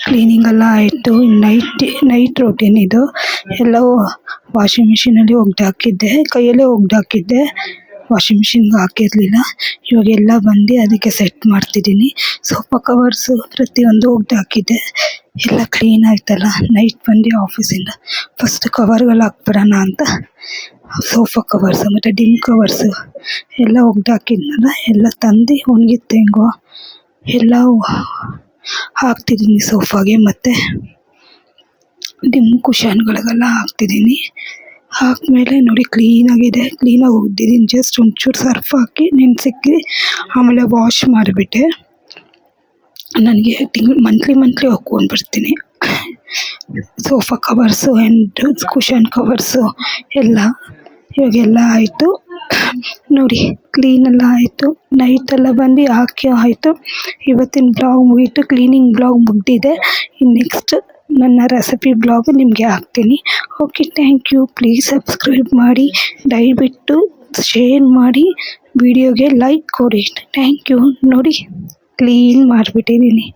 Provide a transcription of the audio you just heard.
Cleaning ಎಲ್ಲ ಆಯಿತು. Night routine ಇದು. ಎಲ್ಲ ವಾಷಿಂಗ್ ಮಿಷಿನಲ್ಲಿ ಒಗ್ದಾಕಿದ್ದೆ, ಕೈಯಲ್ಲೇ ಒಗ್ದಾಕಿದ್ದೆ, ವಾಷಿಂಗ್ ಮಿಷಿನ್ಗೆ ಹಾಕಿರಲಿಲ್ಲ. ಇವಾಗೆಲ್ಲ ಬಂದು ಅದಕ್ಕೆ ಸೆಟ್ ಮಾಡ್ತಿದ್ದೀನಿ. ಸೋಫಾ ಕವರ್ಸು ಪ್ರತಿಯೊಂದು ಒಗ್ದಾಕಿದ್ದೆ, ಎಲ್ಲ ಕ್ಲೀನ್ ಆಯ್ತಲ್ಲ. ನೈಟ್ ಬಂದು ಆಫೀಸಿಂದ ಫಸ್ಟ್ ಕವರ್ಗಳು ಹಾಕ್ಬಿಡೋಣ ಅಂತ ಸೋಫಾ ಕವರ್ಸು ಮತ್ತು ಡಿಮ್ ಕವರ್ಸು ಎಲ್ಲ ಒಗ್ದಾಕಿದ್ನಲ್ಲ, ಎಲ್ಲ ತಂದು ಒಣಗಿತ್ತು ಹೆಂಗೋ ಎಲ್ಲ ಹಾಕ್ತಿದ್ದೀನಿ ಸೋಫಾಗೆ. ಮತ್ತು ಡಿಮ್ ಕುಷನ್ಗಳಿಗೆಲ್ಲ ಹಾಕ್ತಿದ್ದೀನಿ. ಹಾಕ್ಮೇಲೆ ನೋಡಿ ಕ್ಲೀನಾಗಿ ಒಗ್ದಿದ್ದೀನಿ. ಜಸ್ಟ್ ಒಂಚೂರು ಸರ್ಫ್ ಹಾಕಿ ನೆನೆಸಿಕ್ಕಿ ಆಮೇಲೆ ವಾಶ್ ಮಾಡಿಬಿಟ್ಟೆ. ನನಗೆ ಮಂತ್ಲಿ ಒಗ್ಕೊಂಡ್ಬಿಡ್ತೀನಿ sofa covers and cushion covers ಎಲ್ಲ. ಇವಾಗೆಲ್ಲ ಆಯಿತು ನೋಡಿ, ಕ್ಲೀನೆಲ್ಲ ಆಯಿತು. ನೈಟೆಲ್ಲ ಬಂದು ಹಾಕಿ ಆಯಿತು. ಇವತ್ತಿನ ಬ್ಲಾಗ್ ಮುಗೀತು, ಕ್ಲೀನಿಂಗ್ ಬ್ಲಾಗ್ ಮುಗಿದಿದೆ. ಇನ್ನು ನೆಕ್ಸ್ಟ್ ನನ್ನ ರೆಸಿಪಿ ಬ್ಲಾಗ್ ನಿಮಗೆ ಹಾಕ್ತೀನಿ. Okay, thank you. Please subscribe ಮಾಡಿ, ದಯವಿಟ್ಟು ಶೇರ್ ಮಾಡಿ, ವಿಡಿಯೋಗೆ ಲೈಕ್ ಕೊಡಿ. Thank you. ನೋಡಿ ಕ್ಲೀನ್ ಮಾಡಿಬಿಟ್ಟಿದ್ದೀನಿ.